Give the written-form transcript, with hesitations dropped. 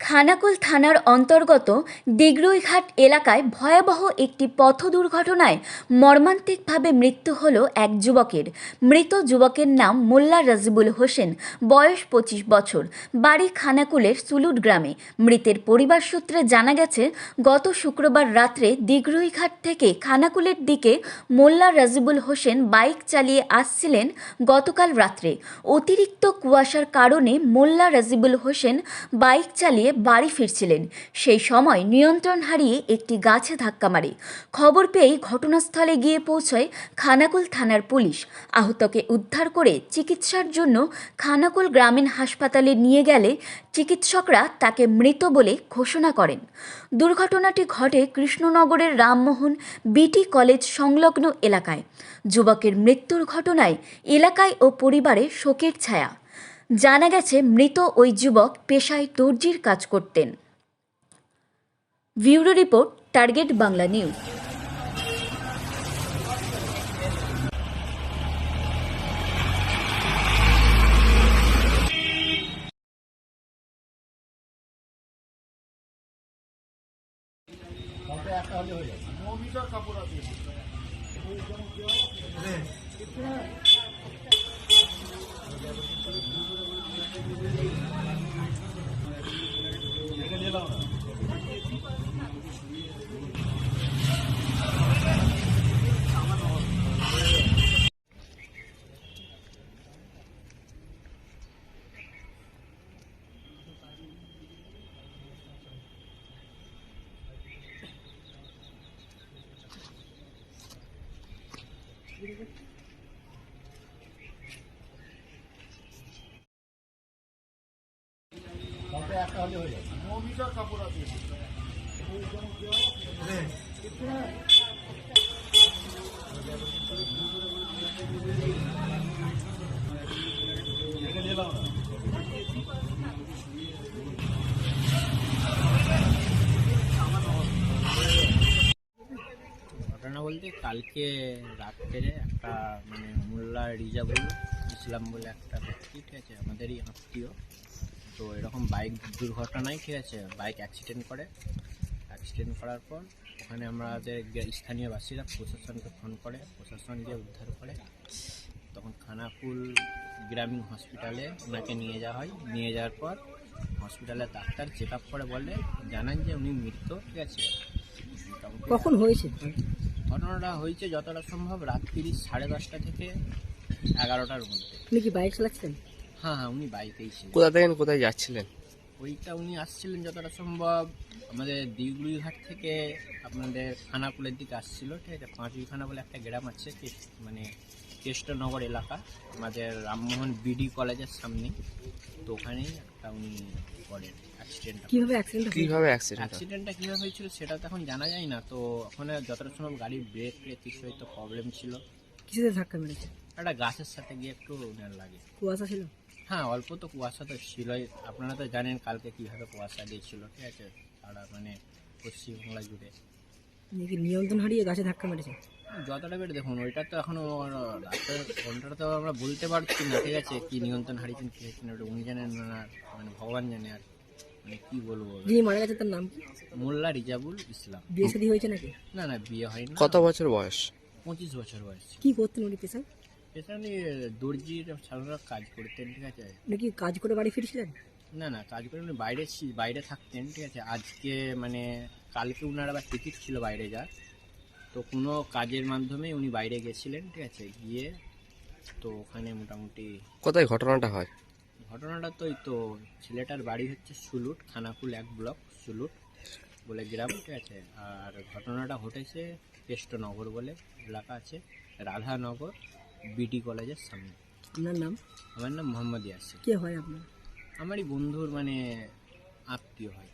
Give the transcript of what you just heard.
খানাকুল থানার অন্তর্গত দিগরুইঘাট এলাকায় ভয়াবহ একটি পথ দুর্ঘটনায় মর্মান্তিকভাবে মৃত্যু হল এক যুবকের। মৃত যুবকের নাম মোল্লা রাজিবুল হোসেন, বয়স 25 বছর, বাড়ি খানাকুলের সুলুট গ্রামে। মৃতের পরিবার সূত্রে জানা গেছে, গত শুক্রবার রাত্রে দিগরুইঘাট থেকে খানাকুলের দিকে মোল্লা রাজিবুল হোসেন বাইক চালিয়ে আসছিলেন। গতকাল রাত্রে অতিরিক্ত কুয়াশার কারণে মোল্লা রাজিবুল হোসেন বাইক চালিয়ে বাড়ি ফিরছিলেন। সেই সময় নিয়ন্ত্রণ হারিয়ে একটি গাছে ধাক্কা মারে। খবর পেয়ে ঘটনাস্থলে গিয়ে পৌঁছয় খানাকুল থানার পুলিশ। আহতকে উদ্ধার করে চিকিৎসার জন্য খানাকুল গ্রামীণ হাসপাতালে নিয়ে গেলে চিকিৎসকরা তাকে মৃত বলে ঘোষণা করেন। দুর্ঘটনাটি ঘটে কৃষ্ণনগরের রামমোহন বিটি কলেজ সংলগ্ন এলাকায়। যুবকের মৃত্যুর ঘটনায় এলাকায় ও পরিবারে শোকের ছায়া। জানা গেছে, মৃত ওই যুবক পেশায় দর্জির কাজ করতেন। Bureau report, target Bangla news. ঘটনা বলতে কালকে রাত্রে একটা মোল্লা রিজাবুল ইসলাম বলে একটা ব্যক্তি, ঠিক আছে, আমাদেরই আত্মীয়। তো এরকম বাইক দুর্ঘটনায়, ঠিক আছে, বাইক অ্যাক্সিডেন্ট করার পর ওখানে আমাদের স্থানীয় বাসীরা প্রশাসনকে ফোন করে, প্রশাসন গিয়ে উদ্ধার করে। তখন খানাকুল গ্রামীণ হসপিটালে ওনাকে নিয়ে যাওয়া হয়। নিয়ে যাওয়ার পর হসপিটালের ডাক্তার চেক আপ করে জানান যে উনি মৃত, ঠিক আছে। কখন হয়েছে ঘটনাটা হয়েছে যতটা সম্ভব রাত্রি 10:30 থেকে 11টার মধ্যে। আপনি কি বাইক চালাচ্ছেন? হ্যাঁ, উনি বাইকেই ছিলেন। কোথা থেকে কোথায় যাচ্ছিলেন? উনি আসছিলেন যতটা সম্ভব আমাদের দিগরুইঘাট থেকে আপনাদের খানাকুলের দিকে আসছিল, ঠিক আছে। পাঁচুইখানা বলে একটা গ্রাম আছে, কেষ্টনগর এলাকা, আমাদের রামমোহন বিডি কলেজের সামনে। তো ওখানেই একটা উনি করেন অ্যাক্সিডেন্ট। অ্যাক্সিডেন্টটা কীভাবে হয়েছিল সেটা তো এখন জানা যায় না। তো ওখানে যতটা সম্ভব গাড়ির ব্রেক কিছু হয়তো প্রবলেম ছিল। কিসের ধাক্কা মেরেছে? একটা গাছের সাথে গিয়ে একটু লাগে। কুয়াশা ছিল? হ্যাঁ, অল্প তো কুয়াশা তো ছিলই। আপনারা তো জানেন কালকে কীভাবে কুয়াশা দিয়েছিল, ঠিক আছে, সারা পশ্চিমবাংলা জুড়ে। নাকি নিয়ন্ত্রণ হারিয়ে গাছে ধাক্কা মেরেছে? যতটা বের দেখুন, ওইটা তো এখনো রাতের ঘন্টাটা তো আমরা বলতে পারছি না, ঠিক আছে, কি নিয়ন্ত্রণ হারিয়েছেন কি হয়েছেন ওটা উনি জানেন না, ভগবান জানে। আর কি বলবো, যিনি মারা গেছে তার নাম কি? মোল্লা রিজাবুল ইসলাম। বিয়ে শাদী হয়েছে নাকি? না, বিয়ে হয়নি। কত বছর বয়স? 25 বছর বয়স। কি করতেন উনি পেশায়? দর্জির সাধারণত কাজ করতেন, ঠিক আছে। নাকি কাজ করে বাড়ি ফিরছিলেন? না, কাজ করে উনি বাইরে থাকতেন, ঠিক আছে। আজকে কালকে উনার আবার টিকিট ছিল বাইরে যাওয়ার। তো কোনো কাজের মাধ্যমে উনি বাইরে গেছিলেন, ঠিক আছে। গিয়ে তো ওখানে মোটামুটি কোথায় ঘটনাটা হয়? ঘটনাটা তো ছেলেটার বাড়ি হচ্ছে সুলুট, খানাকুল 1 ব্লক সুলুট বলে গ্রাম, ঠিক আছে। আর ঘটনাটা ঘটেছে কেষ্টনগর বলে এলাকা আছে, রাধানগর বিটি কলেজের সামনে। আপনার নাম? আমার নাম মোহাম্মদ ইয়াসির। কে হয় আপনার? আমারই বন্ধুর আত্মীয় হয়।